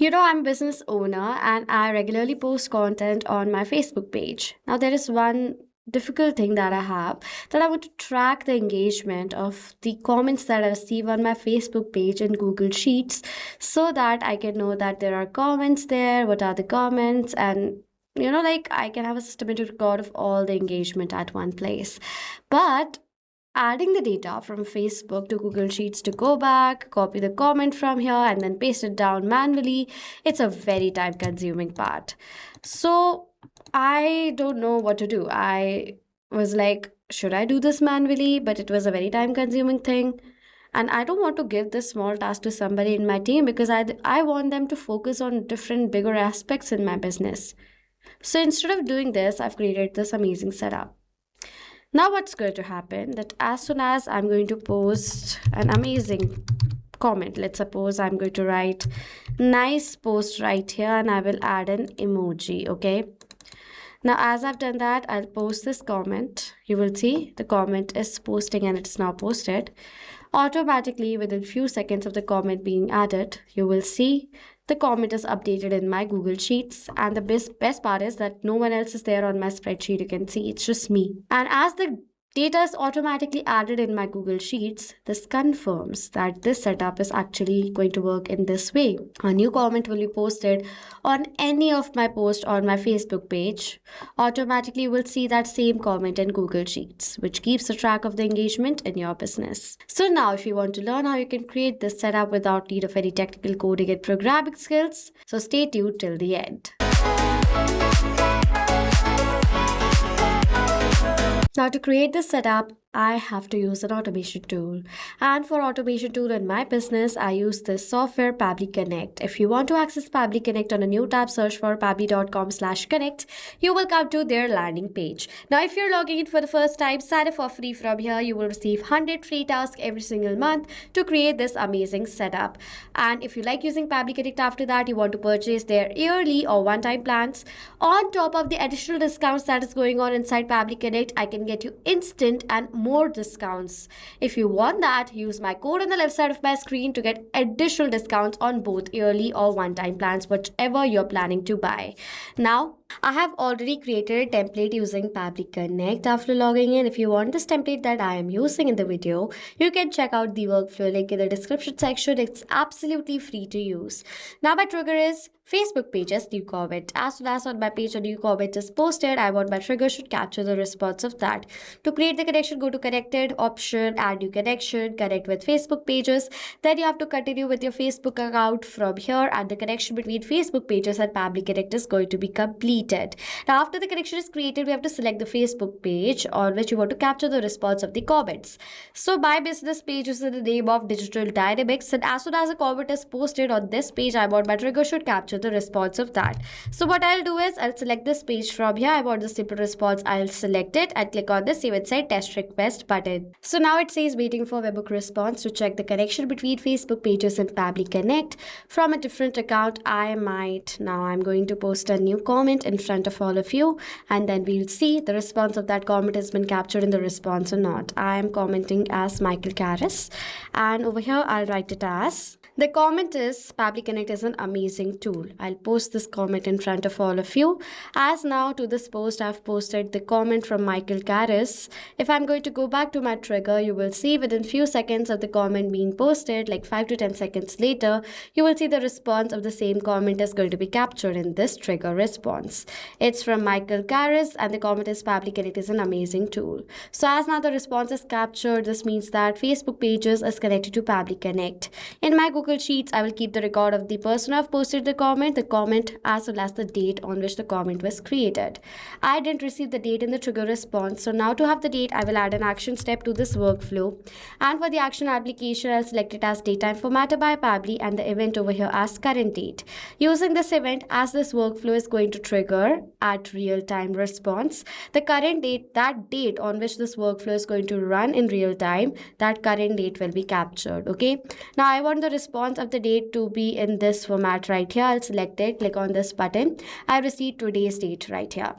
I'm a business owner and I regularly post content on my Facebook page. Now, there is one difficult thing that I have that I want to track the engagement of the comments that I receive on my Facebook page in Google Sheets so that I can know that there are comments there, what are the comments, and I can have a systematic record of all the engagement at one place. But adding the data from Facebook to Google Sheets to go back, copy the comment from here, and then paste it down manually, it's a very time consuming part. So I don't know what to do. I was like, should I do this manually? But it was a very time consuming thing. And I don't want to give this small task to somebody in my team because I want them to focus on different, bigger aspects in my business. So instead of doing this, I've created this amazing setup. Now what's going to happen that as soon as I'm going to post an amazing comment, let's suppose I'm going to write nice post right here and I will add an emoji, okay? Now as I've done that, I'll post this comment. You will see the comment is posting and it's now posted. Automatically within few seconds of the comment being added, you will see the comment is updated in my Google Sheets, and the best part is that no one else is there on my spreadsheet. You can see it's just me. And as the data is automatically added in my Google Sheets, this confirms that this setup is actually going to work in this way. A new comment will be posted on any of my posts on my Facebook page. Automatically, you will see that same comment in Google Sheets, which keeps a track of the engagement in your business. So now, if you want to learn how you can create this setup without need of any technical coding and programming skills, so stay tuned till the end. Now to create this setup, I have to use an automation tool. And for automation tool in my business, I use this software Pabbly Connect. If you want to access Pabbly Connect on a new tab, search for pabbly.com/connect. You will come to their landing page. Now, if you're logging in for the first time, sign up for free from here. You will receive 100 free tasks every single month to create this amazing setup. And if you like using Pabbly Connect after that, you want to purchase their yearly or one-time plans. On top of the additional discounts that is going on inside Pabbly Connect, I can get you instant and more discounts. If you want that, use my code on the left side of my screen to get additional discounts on both yearly or one-time plans, whichever you're planning to buy. Now, I have already created a template using Pabbly Connect after logging in. If you want this template that I am using in the video, you can check out the workflow link in the description section. It's absolutely free to use. Now my trigger is Facebook pages new comment. As soon as on my page a new comment is posted, I want my trigger should capture the response of that. To create the connection, go to connected option, add new connection, connect with Facebook pages. Then you have to continue with your Facebook account from here, and the connection between Facebook pages and Pabbly Connect is going to be completed. Now after the connection is created, we have to select the Facebook page on which you want to capture the response of the comments. So my business page is in the name of Digital Dynamics, and as soon as a comment is posted on this page, I want my trigger should capture the response of that. So what I'll do is I'll select this page from here. I want the simple response. I'll select it and click on the save and send test request button. So now it says waiting for webhook response to check the connection between Facebook pages and Pabbly Connect from a different account. I'm going to post a new comment in front of all of you, and then we'll see the response of that comment has been captured in the response or not. I am commenting as Michael Karras, and over here I'll write it as the comment is Pabbly Connect is an amazing tool. I'll post this comment in front of all of you. As now to this post, I've posted the comment from Michael Karras. If I'm going to go back to my trigger, you will see within few seconds of the comment being posted, like 5 to 10 seconds later, you will see the response of the same comment is going to be captured in this trigger response. It's from Michael Karras and the comment is Pabbly Connect is an amazing tool. So as now the response is captured, this means that Facebook pages is connected to Pabbly Connect. In my Google Sheets, I will keep the record of the person who have posted the comment as well as the date on which the comment was created. I didn't receive the date in the trigger response, so now to have the date, I will add an action step to this workflow. And for the action application, I'll select it as data informator by Pabbly and the event over here as current date. Using this event, as this workflow is going to trigger at real-time response, the current date, that date on which this workflow is going to run in real time, that current date will be captured. Okay, now I want the response of the date to be in this format right here. I'll select it, click on this button. I received today's date right here.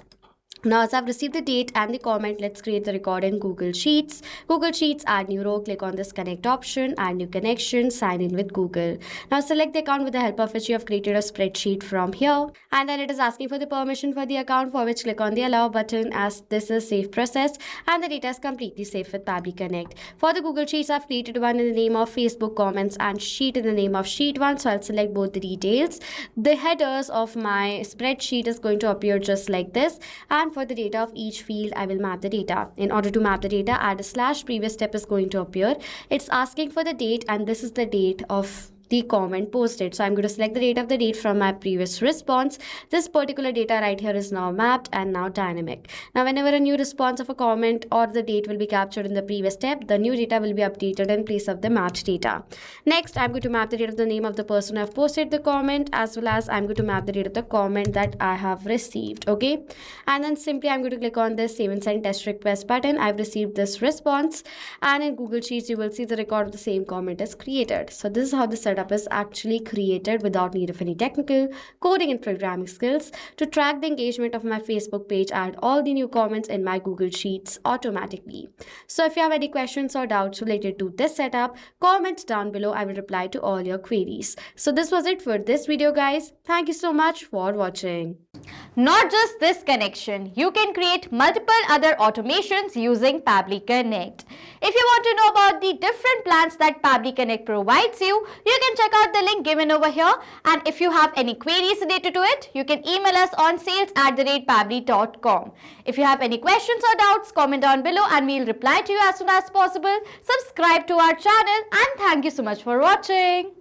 Now, as I've received the date and the comment, let's create the record in Google Sheets. Google Sheets, add new row, click on this connect option, add new connection, sign in with Google. Now, select the account with the help of which you have created a spreadsheet from here. And then it is asking for the permission for the account, for which click on the allow button, as this is safe process and the data is completely safe with Pabbly Connect. For the Google Sheets, I've created one in the name of Facebook comments and sheet in the name of sheet 1. So I'll select both the details. The headers of my spreadsheet is going to appear just like this, and for the data of each field, I will map the data. In order to map the data, add a slash, previous step is going to appear. It's asking for the date, and this is the date of the comment posted. So I'm going to select the date of the date from my previous response. This particular data right here is now mapped and now dynamic. Now, whenever a new response of a comment or the date will be captured in the previous step, the new data will be updated in place of the mapped data. Next, I'm going to map the date of the name of the person who have posted the comment, as well as I'm going to map the date of the comment that I have received. Okay, and then simply I'm going to click on this save and send test request button. I've received this response, and in Google Sheets you will see the record of the same comment is created. So this is how the setup is actually created without need of any technical coding and programming skills. To track the engagement of my Facebook page, I add all the new comments in my Google Sheets automatically. So if you have any questions or doubts related to this setup, comment down below. I will reply to all your queries. So this was it for this video, guys. Thank you so much for watching. Not just this connection, you can create multiple other automations using Pabbly Connect. If you want to know about the different plans that Pabbly Connect provides you, you can check out the link given over here. And if you have any queries related to it, you can email us on sales@pabbly.com. If you have any questions or doubts, comment down below and we'll reply to you as soon as possible. Subscribe to our channel and thank you so much for watching.